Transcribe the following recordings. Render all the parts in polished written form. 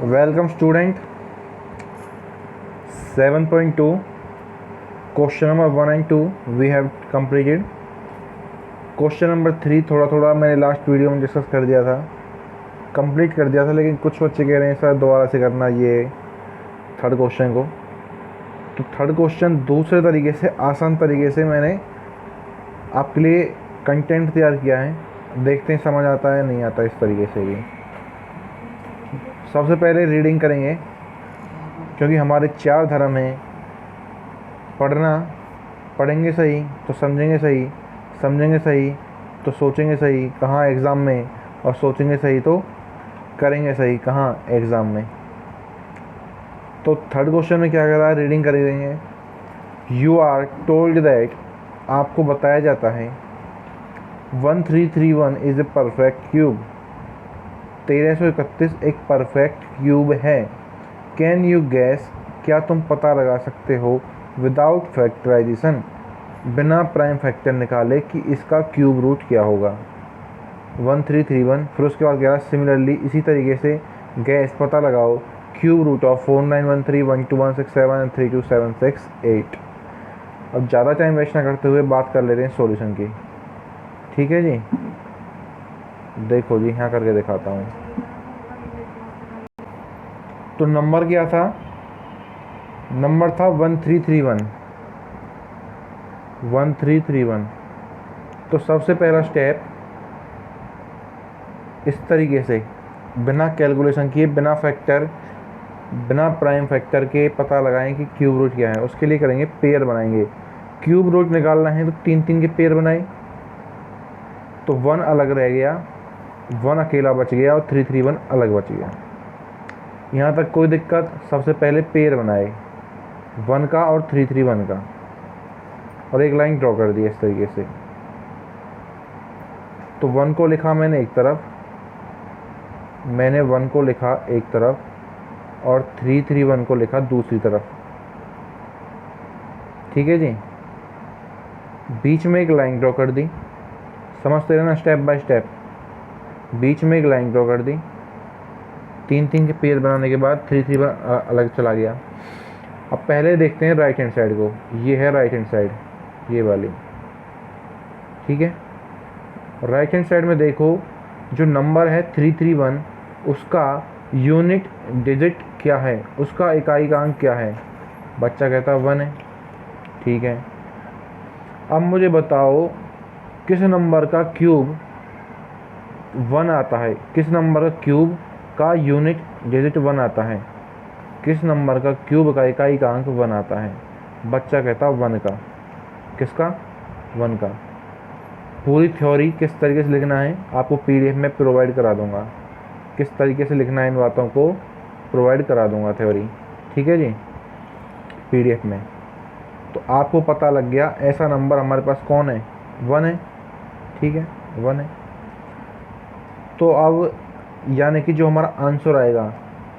Welcome student. 7.2 question number 1 and 2 we have completed. Question number 3 थोड़ा मैंने last video में discuss कर दिया था, कंप्लीट कर दिया था, लेकिन कुछ बच्चे कह रहे हैं सर दोबारा से करना ये थर्ड क्वेश्चन को। तो थर्ड क्वेश्चन दूसरे तरीके से, आसान तरीके से मैंने आपके लिए कंटेंट तैयार किया है, देखते हैं समझ आता है नहीं आता। इस तरीके से भी सबसे पहले रीडिंग करेंगे, क्योंकि हमारे 4 धर्म हैं। पढ़ेंगे सही तो समझेंगे सही, समझेंगे सही तो सोचेंगे सही कहाँ एग्ज़ाम में, और सोचेंगे सही तो करेंगे सही कहाँ एग्ज़ाम में। तो थर्ड क्वेश्चन में क्या कर रहा है, रीडिंग करेंगे। यू आर टोल्ड दैट, आपको बताया जाता है 1331 इज़ ए परफेक्ट क्यूब, 1331 एक परफेक्ट क्यूब है। कैन यू गैस, क्या तुम पता लगा सकते हो, विदाउट फैक्टराइजेशन, बिना प्राइम फैक्टर निकाले कि इसका क्यूब रूट क्या होगा। 1331, फिर उसके बाद कह सिमिलरली इसी तरीके से गैस पता लगाओ क्यूब रूट ऑफ 4913 12167 एंड 32768। अब ज़्यादा टाइम वेस्ट ना करते हुए बात कर लेते हैं सॉल्यूशन की, ठीक है जी। देखो जी, यहाँ करके दिखाता हूँ। तो नंबर क्या था, नंबर था 1331। तो सबसे पहला स्टेप इस तरीके से बिना कैलकुलेशन किए, बिना फैक्टर, बिना प्राइम फैक्टर के पता लगाएं कि क्यूब रूट क्या है। उसके लिए करेंगे पेयर बनाएंगे। क्यूब रूट निकालना है तो 3 के पेयर बनाए, तो 1 अलग रह गया, 1 अकेला बच गया और 331 अलग बच गया। यहाँ तक कोई दिक्कत। सबसे पहले पेयर बनाए 1 का और 331 का, और एक लाइन ड्रॉ कर दी इस तरीके से। तो 1 को लिखा मैंने एक तरफ, 1 को लिखा एक तरफ, और 331 को लिखा दूसरी तरफ, ठीक है जी। बीच में एक लाइन ड्रॉ कर दी, समझते रहना स्टेप बाय स्टेप। बीच में एक लाइन ड्रॉ कर दी, 3 के पेयर बनाने के बाद 331 अलग चला गया। अब पहले देखते हैं राइट हैंड साइड को। ये है राइट हैंड साइड, ये वाली, ठीक है। राइट हैंड साइड में देखो, जो नंबर है 331, उसका यूनिट डिजिट क्या है, उसका इकाई का अंक क्या है। बच्चा कहता है 1 है, ठीक है। अब मुझे बताओ किस नंबर का क्यूब 1 आता है, किस नंबर का क्यूब का यूनिट डिजिट 1 आता है, किस नंबर का क्यूब का इकाई का अंक 1 आता है। बच्चा कहता 1 का। किसका, 1 का। पूरी थ्योरी किस तरीके से लिखना है आपको PDF में प्रोवाइड करा दूंगा, किस तरीके से लिखना है इन बातों को प्रोवाइड करा दूंगा थ्योरी, ठीक है जी, PDF में। तो आपको पता लग गया ऐसा नंबर हमारे पास कौन है, 1 है, ठीक है, 1 है। तो अब यानी कि जो हमारा आंसर आएगा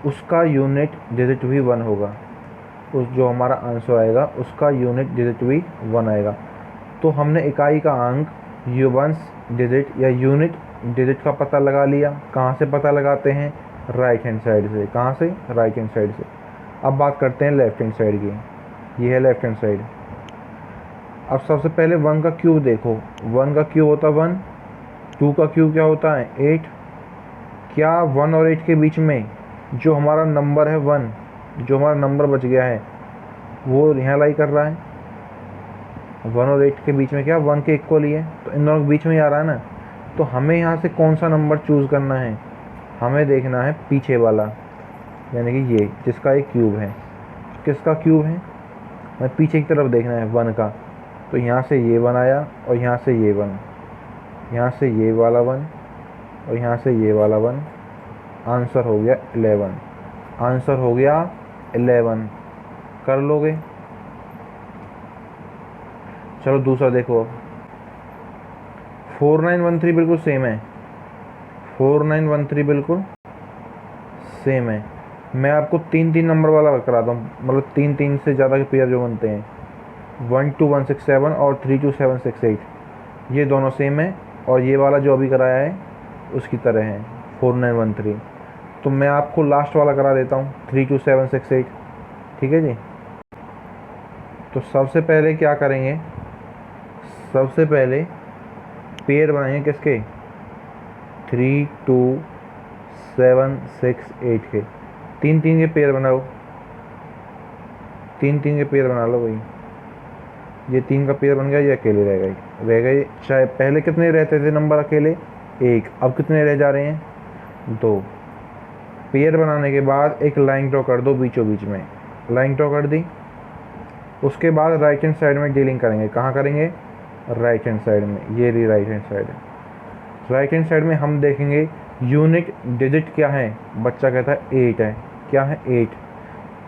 उसका यूनिट डिजिट भी 1 होगा, जो हमारा आंसर आएगा उसका यूनिट डिजिट भी 1 आएगा। तो हमने इकाई का अंक, यूवंस डिजिट या यूनिट डिजिट का पता लगा लिया। कहाँ से पता लगाते हैं, राइट हैंड साइड से। कहाँ से, राइट हैंड साइड से। अब बात करते हैं लेफ्ट हैंड साइड की। ये है लेफ्ट हैंड साइड। अब सबसे पहले 1 का क्यूब देखो, 1 का क्यूब होता है 1, 2 का क्यूब क्या होता है 8। क्या 1 और 8 के बीच में जो हमारा नंबर है 1, जो हमारा नंबर बच गया है वो यहाँ लाई कर रहा है। 1 और 8 के बीच में क्या 1 के इक्वल ही है, तो इन दोनों के बीच में ही आ रहा है ना। तो हमें यहाँ से कौन सा नंबर चूज़ करना है, हमें देखना है पीछे वाला, यानी कि ये जिसका एक क्यूब है। किसका क्यूब है, हमें पीछे की तरफ देखना है 1 का। तो यहाँ से ये 1 आया, और यहाँ से ये 1, यहाँ से ये वाला 1, और यहाँ से ये वाला 1। आंसर हो गया 11, आंसर हो गया 11। कर लोगे। चलो दूसरा देखो। 4913 बिल्कुल सेम है, 4913 बिल्कुल सेम है। मैं आपको 3 नंबर वाला कराता हूँ, मतलब 3 से ज़्यादा के पेयर जो बनते हैं, 12167 और 32768, ये दोनों सेम है। और ये वाला जो अभी कराया है उसकी तरह है 4913। तो मैं आपको लास्ट वाला करा देता हूँ, 32768, ठीक है जी। तो सबसे पहले क्या करेंगे, सबसे पहले पेयर बनाएंगे किसके, 32768 के, तीन तीन के पेयर बनाओ, तीन तीन के पेयर बना लो भाई। ये 3 का पेयर बन गया, ये अकेले रह गए। चाहे पहले कितने रहते थे नंबर अकेले, 1, अब कितने रह जा रहे हैं, 2। पेयर बनाने के बाद एक लाइन ड्रॉ कर दो बीचों बीच में, लाइन ड्रॉ कर दी। उसके बाद राइट हैंड साइड में डीलिंग करेंगे, कहाँ करेंगे, राइट हैंड साइड में, ये रही right hand side. Right hand side में हम देखेंगे यूनिट डिजिट क्या है, बच्चा कहता है 8 है, क्या है 8।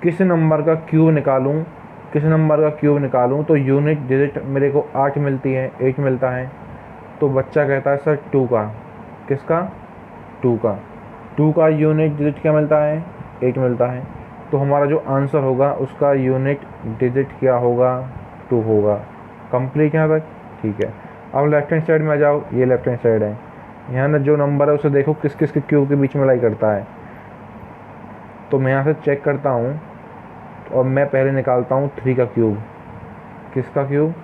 किस नंबर का क्यूब निकालूं, किस नंबर का क्यूब निकालूं, तो यूनिट डिजिट मेरे को 8 मिलती है, 8 मिलता है। तो बच्चा कहता है सर 2 का, किसका, 2 का, 2 का यूनिट डिजिट क्या मिलता है, 8 मिलता है। तो हमारा जो आंसर होगा उसका यूनिट डिजिट क्या होगा, 2 होगा। कंप्लीट यहाँ तक, ठीक है। अब लेफ्ट हैंड साइड में आ जाओ, ये लेफ्ट हैंड साइड है। यहाँ ना जो नंबर है उसे देखो किस किस के क्यूब के बीच में लाई करता है। तो मैं यहाँ से चेक करता हूँ और मैं पहले निकालता हूँ 3 का क्यूब। किसका क्यूब,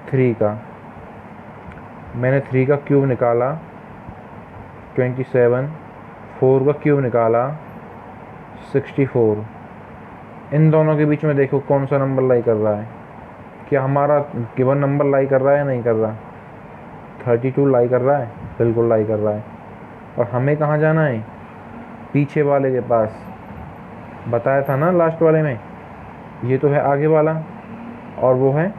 3 का। मैंने 3 का क्यूब निकाला 27, 4 का क्यूब निकाला 64। इन दोनों के बीच में देखो कौन सा नंबर लाई कर रहा है, क्या हमारा गिवन नंबर लाई कर रहा है या नहीं कर रहा, 32 लाई कर रहा है, बिल्कुल लाई कर रहा है। और हमें कहाँ जाना है, पीछे वाले के पास, बताया था ना लास्ट वाले में, ये तो है आगे वाला और वो है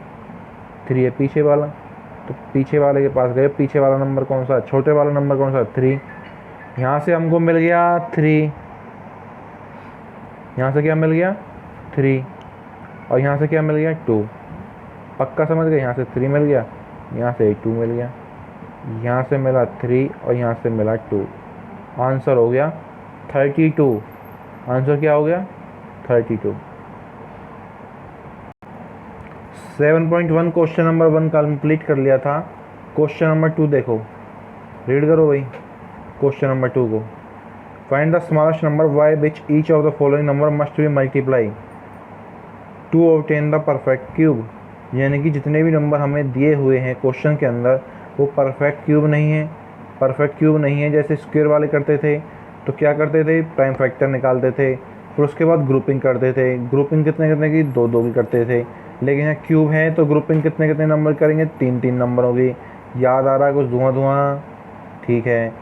3 है पीछे वाला। तो पीछे वाले के पास गए, पीछे वाला नंबर कौन सा, छोटे वाला नंबर कौन सा, 3। यहाँ से हमको मिल गया 3, यहाँ से क्या मिल गया 3, और यहाँ से क्या मिल गया 2। पक्का समझ गए, यहाँ से 3 मिल गया, यहाँ से 2 मिल गया, यहाँ से मिला 3 और यहाँ से मिला 2। आंसर हो गया 32। आंसर क्या हो गया, 32। 7.1 क्वेश्चन नंबर 1 कंप्लीट कर लिया था। क्वेश्चन नंबर 2 देखो, रीड करो भाई क्वेश्चन नंबर 2 को। Find the smallest number by which each of the following number must be multiply two obtain the perfect cube. यानी कि जितने भी नंबर हमें दिए हुए हैं क्वेश्चन के अंदर वो परफेक्ट क्यूब नहीं है, परफेक्ट क्यूब नहीं है। जैसे स्क्वायर वाले करते थे तो क्या करते थे, प्राइम फैक्टर निकालते थे, फिर उसके बाद ग्रुपिंग करते थे। ग्रुपिंग कितने कितने की, 2 की करते थे। लेकिन यहाँ क्यूब है तो ग्रुपिंग कितने कितने नंबर करेंगे, 3 नंबरों की। याद आ रहा है कुछ, धुआं, ठीक है।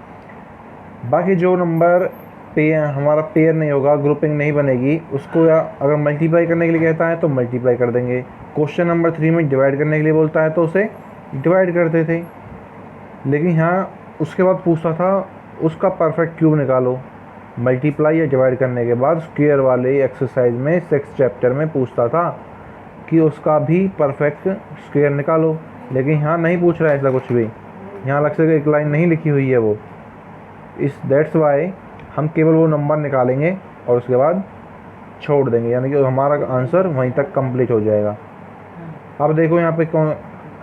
बाकी जो नंबर हमारा पेयर नहीं होगा, ग्रुपिंग नहीं बनेगी, उसको या अगर मल्टीप्लाई करने के लिए कहता है तो मल्टीप्लाई कर देंगे। क्वेश्चन नंबर 3 में डिवाइड करने के लिए बोलता है तो उसे डिवाइड करते थे। लेकिन यहाँ उसके बाद पूछता था उसका परफेक्ट क्यूब निकालो। मल्टीप्लाई या डिवाइड करने के बाद स्क्वायर वाले एक्सरसाइज में 6th चैप्टर में पूछता था कि उसका भी परफेक्ट स्क्वायर निकालो। लेकिन यहाँ नहीं पूछ रहा है ऐसा कुछ भी, यहाँ अलग से एक लाइन नहीं लिखी हुई है वो। दैट्स वाई हम केवल वो नंबर निकालेंगे और उसके बाद छोड़ देंगे, यानी कि हमारा आंसर वहीं तक कंप्लीट हो जाएगा। अब देखो यहाँ पे कौन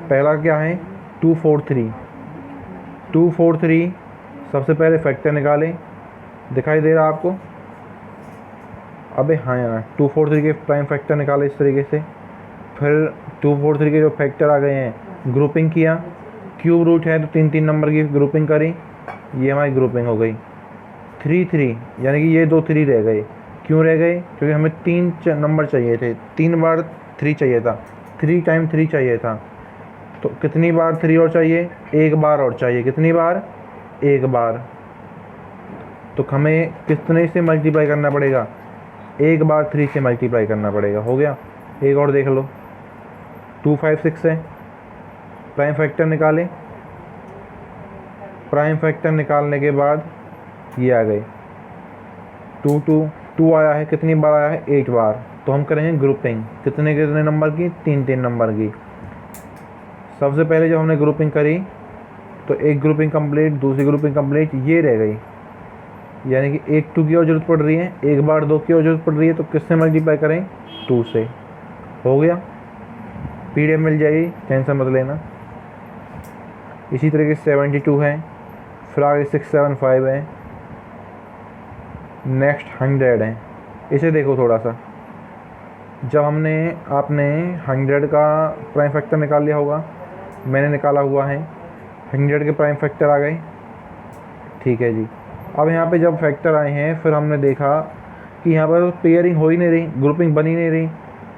पहला क्या है, 243। 243 सबसे पहले फैक्टर निकालें, दिखाई दे रहा आपको, अबे हाँ यार 243 के प्राइम फैक्टर निकाले इस तरीके से। फिर 243 के जो फैक्टर आ गए हैं ग्रुपिंग किया, क्यूब रूट है तो 3 नंबर की ग्रुपिंग करी, ये हमारी ग्रुपिंग हो गई। 3 यानी कि ये 2 3 रह गए। क्यों रह गए, क्योंकि हमें 3 नंबर चाहिए थे, 3 बार 3 चाहिए था, 3 टाइम 3 चाहिए था। तो कितनी बार 3 और चाहिए, 1 बार और चाहिए। कितनी बार, 1 बार। तो हमें कितने से मल्टीप्लाई करना पड़ेगा, 1 बार 3 से मल्टीप्लाई करना पड़ेगा। हो गया। एक और देख लो, 256 है, प्राइम फैक्टर निकालें। प्राइम फैक्टर निकालने के बाद ये आ गए 2 आया है, कितनी बार आया है, 8 बार। तो हम करेंगे ग्रुपिंग, कितने कितने नंबर की, 3 नंबर की। सबसे पहले जब हमने ग्रुपिंग करी तो एक ग्रुपिंग कंप्लीट, दूसरी ग्रुपिंग कंप्लीट, ये रह गई। यानी कि एक 2 की और जरूरत पड़ रही है, 1 बार 2 की और जरूरत पड़ रही है, तो किससे मल्टीप्लाई करें, 2 से। हो गया। PDF मिल जाएगी, टेंशन मत लेना। इसी तरीके से 72 है, फिर आगे 675 है, नेक्स्ट 100 है। इसे देखो थोड़ा सा, जब आपने 100 का प्राइम फैक्टर निकाल लिया होगा, मैंने निकाला हुआ है, 100 के प्राइम फैक्टर आ गए, ठीक है जी। अब यहाँ पे जब फैक्टर आए हैं फिर हमने देखा कि यहाँ पर पेयरिंग हो ही नहीं रही, ग्रुपिंग बनी नहीं रही,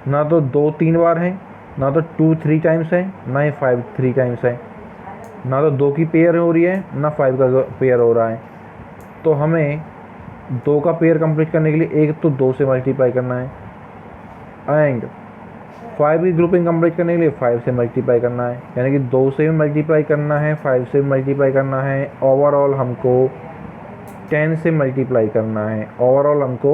ना तो 2-3 बार है, ना तो 2-3 टाइम्स है, ना ही 5-3 टाइम्स है, ना तो 2 की पेयर हो रही है, ना 5 का पेयर हो रहा है। तो हमें 2 का पेयर कंप्लीट करने के लिए एक तो 2 से मल्टीप्लाई करना है, एंड 5 की ग्रुपिंग कंप्लीट करने के लिए 5 से मल्टीप्लाई करना है, यानी कि 2 से भी मल्टीप्लाई करना है, 5 से भी मल्टीप्लाई करना है, ओवरऑल हमको 10 से मल्टीप्लाई करना है, ओवरऑल हमको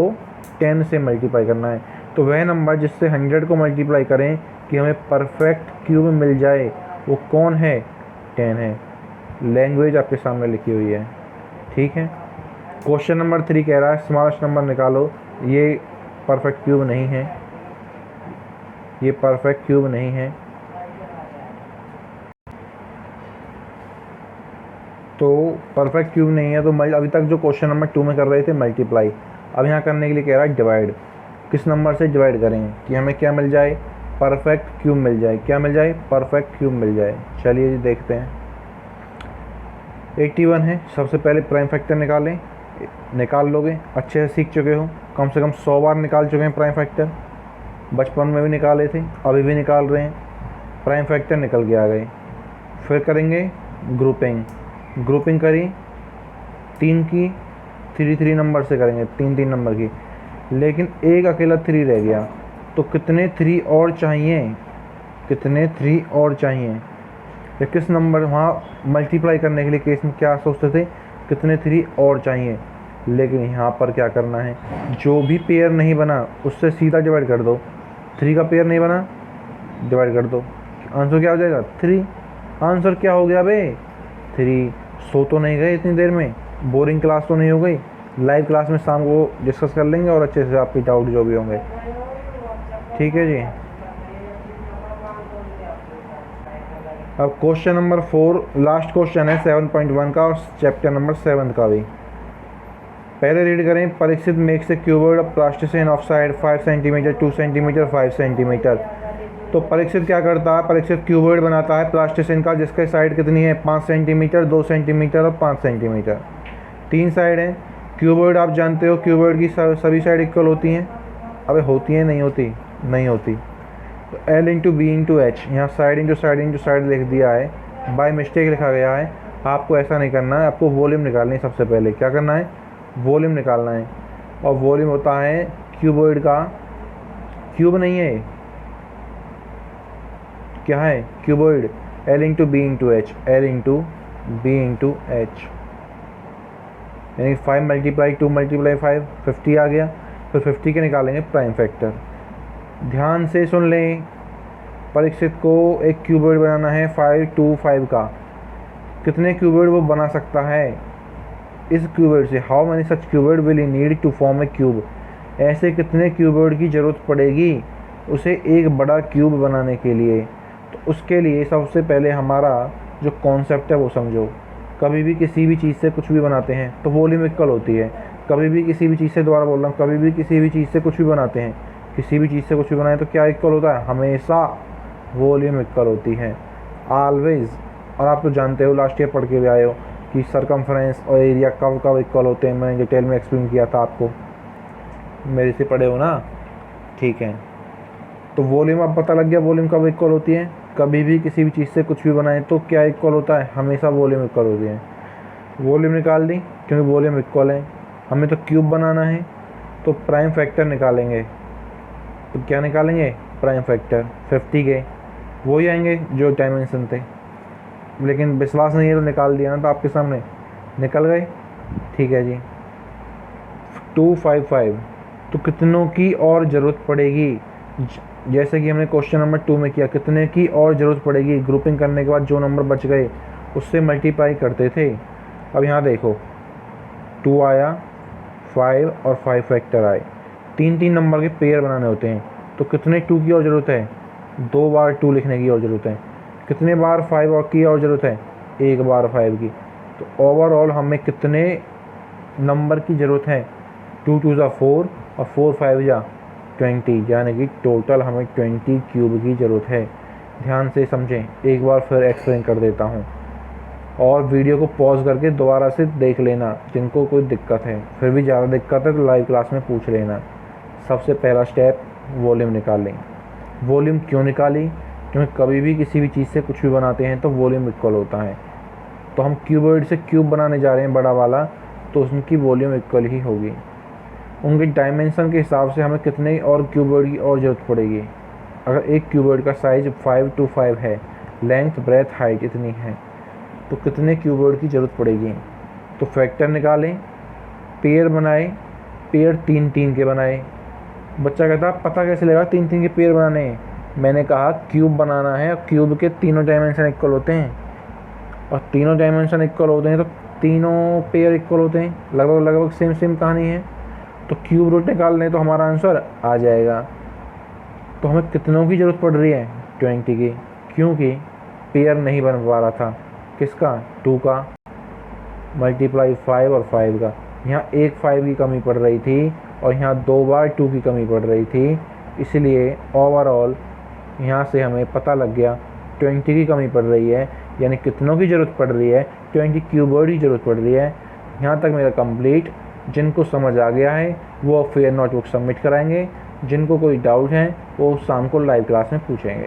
10 से मल्टीप्लाई करना है। तो वह नंबर जिससे 100 को मल्टीप्लाई करें कि हमें परफेक्ट क्यूब मिल जाए, वो कौन है? 10 है। लैंग्वेज आपके सामने लिखी हुई है, ठीक है। क्वेश्चन नंबर 3 कह रहा है स्मॉलेस्ट नंबर निकालो। ये परफेक्ट क्यूब नहीं है, ये परफेक्ट क्यूब नहीं है। तो परफेक्ट क्यूब नहीं है, तो अभी तक जो क्वेश्चन नंबर 2 में कर रहे थे मल्टीप्लाई, अब यहाँ करने के लिए कह रहा है डिवाइड। किस नंबर से डिवाइड करेंगे कि हमें क्या मिल जाए? परफेक्ट क्यूब मिल जाए। क्या मिल जाए? परफेक्ट क्यूब मिल जाए। चलिए जी देखते हैं। 81 है, सबसे पहले प्राइम फैक्टर निकालें। निकाल लोगे, अच्छे से सीख चुके हो, कम से कम 100 बार निकाल चुके हैं प्राइम फैक्टर। बचपन में भी निकाले थे, अभी भी निकाल रहे हैं। प्राइम फैक्टर निकल के आ गए। फिर करेंगे ग्रुपिंग। ग्रुपिंग करी 3 की, 3 नंबर से करेंगे, 3 नंबर की, लेकिन एक अकेला 3 रह गया। तो कितने 3 और चाहिए? कितने 3 और चाहिए? या किस नंबर वहाँ मल्टीप्लाई करने के लिए केस में क्या सोचते थे? कितने 3 और चाहिए। लेकिन यहाँ पर क्या करना है, जो भी पेयर नहीं बना उससे सीधा डिवाइड कर दो। 3 का पेयर नहीं बना, डिवाइड कर दो। आंसर क्या हो जाएगा? 3। आंसर क्या हो गया बे? 3। सो तो नहीं गए इतनी देर में? बोरिंग क्लास तो नहीं हो गई? लाइव क्लास में शाम को डिस्कस कर लेंगे और अच्छे से आपके डाउट जो भी होंगे, ठीक है जी। अब क्वेश्चन नंबर 4 लास्ट क्वेश्चन है 7.1 का और चैप्टर नंबर 7 का भी। पहले रीड करें। Parikshit makes a cuboid of plasticine of side 5 centimetre, 2 centimetre, 5 centimetre. तो परीक्षित क्या करता है? परीक्षित क्यूबॉइड बनाता है प्लास्टिसिन का, जिसके साइड कितनी है? 5 सेंटीमीटर, 2 सेंटीमीटर और 5 सेंटीमीटर। 3 साइड है। क्यूबॉइड आप जानते हो, क्यूबॉइड की सभी साइड इक्वल होती हैं। अबे होती हैं? नहीं होती? नहीं होती। तो L into B into H, यहाँ side into side into side लिख दिया है, बाय मिस्टेक लिखा गया है। आपको ऐसा नहीं करना है, आपको वॉल्यूम निकालनी है। सबसे पहले क्या करना है? वॉल्यूम निकालना है। और वॉल्यूम होता है क्यूबॉइड का, क्यूब नहीं है, क्या है? Cuboid. L into B into h, L into B into h, यानी 5 मल्टीप्लाई 2 मल्टीप्लाई 5, 50 आ गया। फिर 50 के निकालेंगे प्राइम फैक्टर। ध्यान से सुन लें, परीक्षित को एक क्यूबॉइड बनाना है 5, 2, 5 का। कितने क्यूबॉइड वो बना सकता है इस क्यूबॉइड से? How many such cuboid will he need to form a cube. ऐसे कितने क्यूबॉइड की ज़रूरत पड़ेगी उसे एक बड़ा क्यूब बनाने के लिए? तो उसके लिए सबसे पहले हमारा जो कॉन्सेप्ट है वो समझो। कभी भी किसी भी चीज़ से कुछ भी बनाते हैं तो वॉल्यूम इक्वल होती है। कभी भी किसी भी चीज़ से, दोबारा बोल रहा हूँ, कभी भी किसी भी चीज़ से कुछ भी बनाते हैं, किसी भी चीज़ से कुछ भी बनाए तो क्या इक्वल होता है? हमेशा वॉल्यूम इक्वल होती है, ऑलवेज। और आप तो जानते हो, लास्ट ईयर पढ़ के भी आए हो कि सरकमफ्रेंस और एरिया कब कब इक्वल होते हैं। मैंने डिटेल में एक्सप्लेन किया था आपको, मेरे से पढ़े हो ना, ठीक है। तो वॉल्यूम अब पता लग गया, वॉल्यूम कब इक्वल होती है। कभी भी किसी भी चीज़ से कुछ भी बनाए तो क्या इक्वल होता है? हमेशा वॉल्यूम इक्वल होती है। वॉल्यूम निकाल दी क्योंकि वॉल्यूम इक्वल है। हमें तो क्यूब बनाना है तो प्राइम फैक्टर निकालेंगे। तो क्या निकालेंगे? Prime factor. 50 के वही आएंगे जो डायमेंशन थे, लेकिन विश्वास नहीं है तो निकाल दिया ना, तो आपके सामने निकल गए, ठीक है जी। 255। तो कितनों की और ज़रूरत पड़ेगी? जैसे कि हमने क्वेश्चन नंबर 2 में किया, कितने की और ज़रूरत पड़ेगी? ग्रुपिंग करने के बाद जो नंबर बच गए उससे मल्टीप्लाई करते थे। अब यहाँ देखो, 2 आया, 5 और 5 फैक्टर आए। 3 नंबर के पेयर बनाने होते हैं, तो कितने 2 की और ज़रूरत है? 2 बार 2 लिखने की और ज़रूरत है। कितने बार 5 और की और ज़रूरत है? 1 बार 5 की। तो ओवरऑल हमें कितने नंबर की ज़रूरत है? 2 2 ज़ा 4 और 4 5 ज़ा 20, यानी कि टोटल हमें 20 क्यूब की ज़रूरत है। ध्यान से समझें, एक बार फिर एक्सप्लेन कर देता हूँ और वीडियो को पॉज करके दोबारा से देख लेना जिनको कोई दिक्कत है। फिर भी ज़्यादा दिक्कत है तो लाइव क्लास में पूछ लेना। सबसे पहला स्टेप, वॉल्यूम निकालें। वॉल्यूम क्यों निकाली? क्योंकि कभी भी किसी भी चीज़ से कुछ भी बनाते हैं तो वॉल्यूम इक्वल होता है। तो हम क्यूबॉइड से क्यूब बनाने जा रहे हैं बड़ा वाला, तो उसकी वॉल्यूम इक्वल ही होगी। उनके डायमेंशन के हिसाब से हमें कितने और क्यूबॉइड की और ज़रूरत पड़ेगी। अगर एक क्यूबॉइड का साइज़ 5 2 5 है, लेंथ ब्रेथ हाइट इतनी है, तो कितने क्यूबॉइड की ज़रूरत पड़ेगी? तो फैक्टर निकालें, पेयर बनाए, पेयर 3 3 के बनाए। बच्चा कहता पता कैसे लगा 3 3 के पेयर बनाने हैं? मैंने कहा क्यूब बनाना है और क्यूब के तीनों डायमेंशन इक्वल होते हैं, और तीनों डायमेंशन इक्वल होते हैं तो तीनों पेयर इक्वल होते हैं। लगभग लगभग सेम सेम कहानी है। तो क्यूब रूट निकाल लें तो हमारा आंसर आ जाएगा। तो हमें कितनों की ज़रूरत पड़ रही है? 20 की, क्योंकि पेयर नहीं बन पा रहा था। किसका? 2 का मल्टीप्लाई 5 और 5 का। यहाँ एक 5 की कमी पड़ रही थी और यहाँ 2 बार 2 की कमी पड़ रही थी, इसलिए ओवरऑल यहाँ से हमें पता लग गया 20 की कमी पड़ रही है, यानी कितनों की ज़रूरत पड़ रही है? 20 क्यूबॉइड की ज़रूरत पड़ रही है। यहाँ तक मेरा कंप्लीट। जिनको समझ आ गया है वो फेयर नोटबुक सबमिट कराएंगे, जिनको कोई डाउट है वो शाम को लाइव क्लास में पूछेंगे।